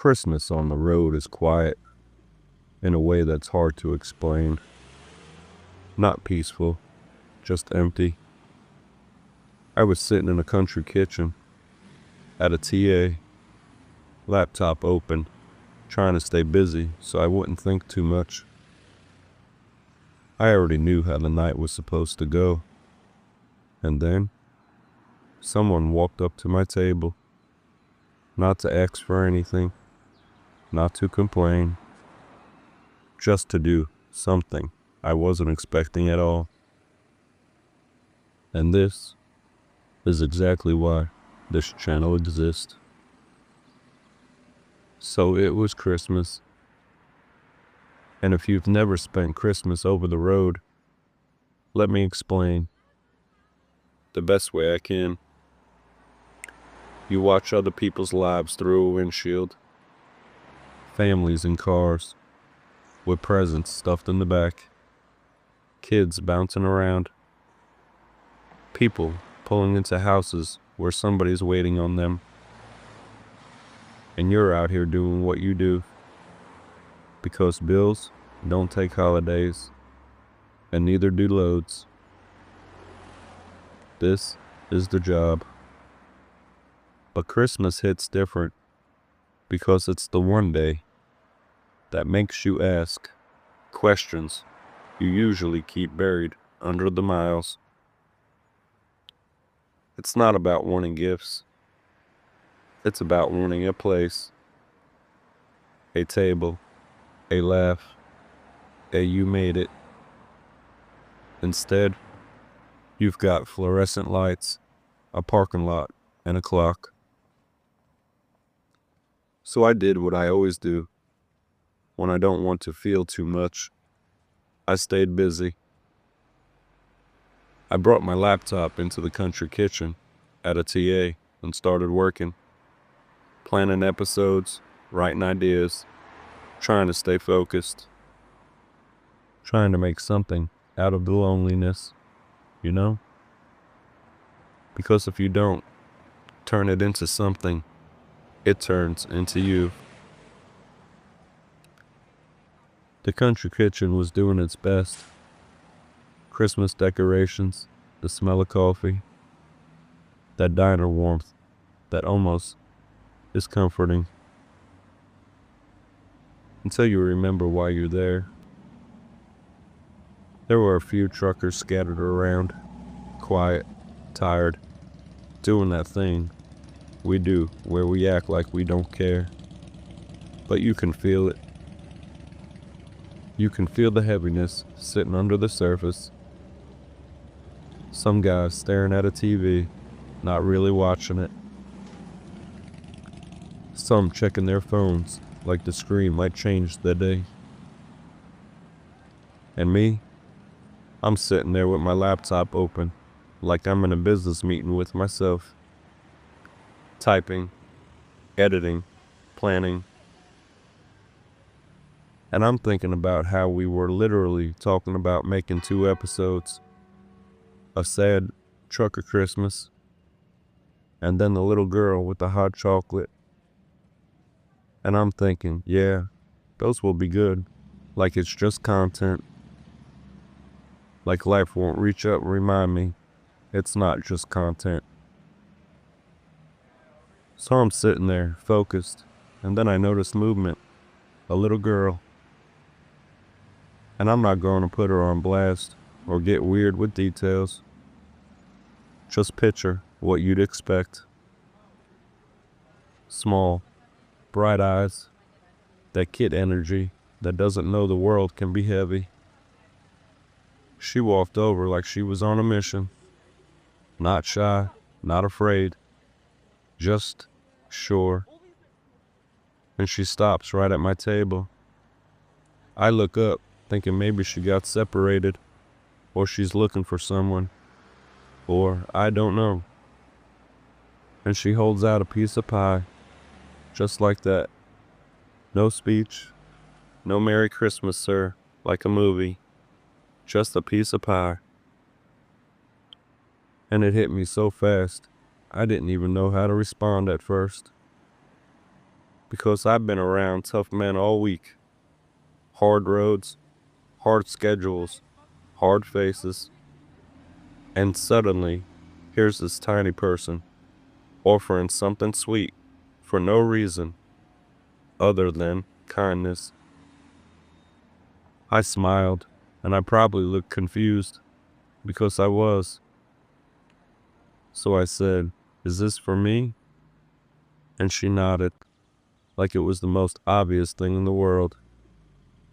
Christmas on the road is quiet in a way that's hard to explain. Not peaceful, just empty. I was sitting in a country kitchen at a TA, laptop open, trying to stay busy so I wouldn't think too much. I already knew how the night was supposed to go. And then someone walked up to my table, not to ask for anything, not to complain, just to do something I wasn't expecting at all. And this is exactly why this channel exists. So it was Christmas. And if you've never spent Christmas over the road, let me explain the best way I can. You watch other people's lives through a windshield. Families in cars, with presents stuffed in the back. Kids bouncing around. People pulling into houses where somebody's waiting on them. And you're out here doing what you do. Because bills don't take holidays, and neither do loads. This is the job. But Christmas hits different because it's the one day that makes you ask questions you usually keep buried under the miles. It's not about wanting gifts. It's about wanting a place, a table, a laugh, a you made it. Instead, you've got fluorescent lights, a parking lot, and a clock. So I did what I always do when I don't want to feel too much. I stayed busy. I brought my laptop into the country kitchen at a TA and started working, planning episodes, writing ideas, trying to stay focused, trying to make something out of the loneliness, you know? Because if you don't turn it into something, it turns into you. The country kitchen was doing its best. Christmas decorations, the smell of coffee, that diner warmth that almost is comforting. Until you remember why you're there. There were a few truckers scattered around, quiet, tired, doing that thing we do where we act like we don't care. But you can feel it. You can feel the heaviness sitting under the surface. Some guys staring at a TV, not really watching it. Some checking their phones like the screen might change the day. And me, I'm sitting there with my laptop open, like I'm in a business meeting with myself. Typing, editing, planning. And I'm thinking about how we were literally talking about making 2 episodes. A sad trucker Christmas, and then the little girl with the hot chocolate. And I'm thinking, yeah, those will be good. Like it's just content. Like life won't reach up and remind me it's not just content. So I'm sitting there, focused, and then I noticed movement. A little girl. And I'm not going to put her on blast or get weird with details. Just picture what you'd expect. Small, bright eyes, that kid energy that doesn't know the world can be heavy. She walked over like she was on a mission. Not shy, not afraid, just sure. And she stops right at my table. I look up, thinking maybe she got separated, or she's looking for someone, or I don't know. And she holds out a piece of pie, just like that. No speech, no Merry Christmas, sir, like a movie, just a piece of pie. And it hit me so fast, I didn't even know how to respond at first. because I've been around tough men all week. Hard roads, hard schedules, hard faces. And suddenly, here's this tiny person offering something sweet for no reason other than kindness. I smiled, and I probably looked confused because I was. So I said, "Is this for me?" And she nodded, like it was the most obvious thing in the world.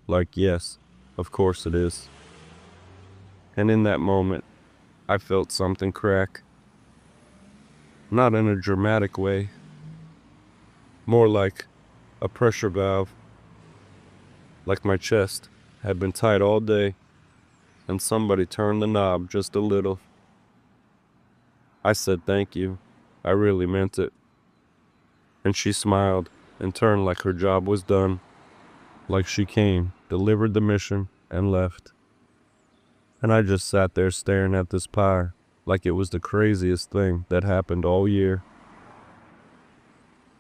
Like, yes, of course it is. And in that moment, I felt something crack. Not in a dramatic way, more like a pressure valve. Like my chest had been tight all day, and somebody turned the knob just a little. I said thank you. I really meant it. And she smiled and turned like her job was done. Like she came, delivered the mission, and left. And I just sat there staring at this pie like it was the craziest thing that happened all year.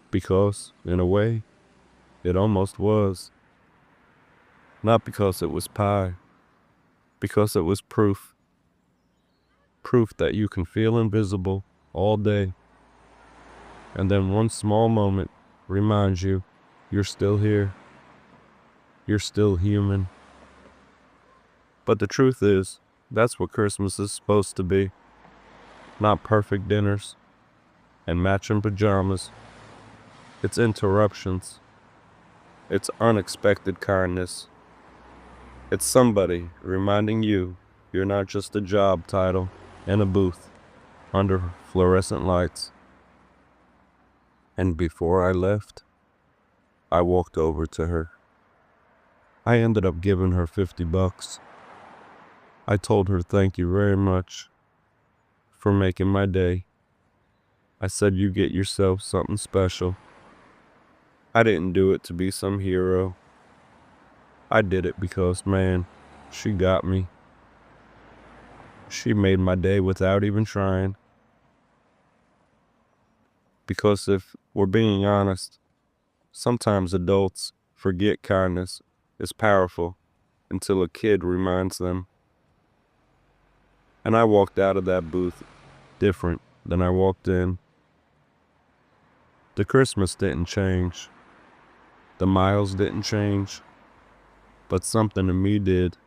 Because, in a way, it almost was. Not because it was pie, because it was proof. Proof that you can feel invisible all day. And then one small moment reminds you you're still here. You're still human. But the truth is, that's what Christmas is supposed to be. Not perfect dinners and matching pajamas. It's interruptions. It's unexpected kindness. It's somebody reminding you you're not just a job title in a booth under fluorescent lights. And before I left, I walked over to her. I ended up giving her $50. I told her thank you very much for making my day. I said you get yourself something special. I didn't do it to be some hero. I did it because, man, she got me. She made my day without even trying. Because if we're being honest, sometimes adults forget kindness is powerful until a kid reminds them. And I walked out of that booth different than I walked in. The Christmas didn't change. The miles didn't change. But something in me did.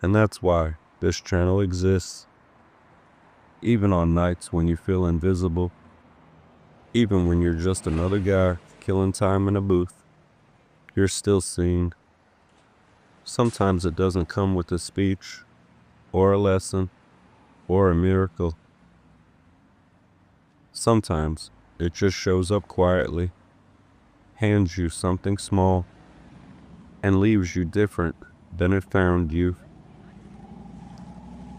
And that's why this channel exists. Even on nights when you feel invisible. Even when you're just another guy killing time in a booth. You're still seen. Sometimes it doesn't come with a speech, or a lesson, or a miracle. Sometimes it just shows up quietly, hands you something small, and leaves you different than it found you.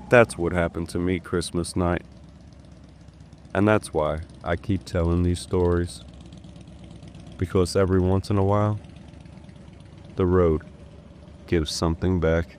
That's what happened to me Christmas night. And that's why I keep telling these stories. Because every once in a while, the road gives something back.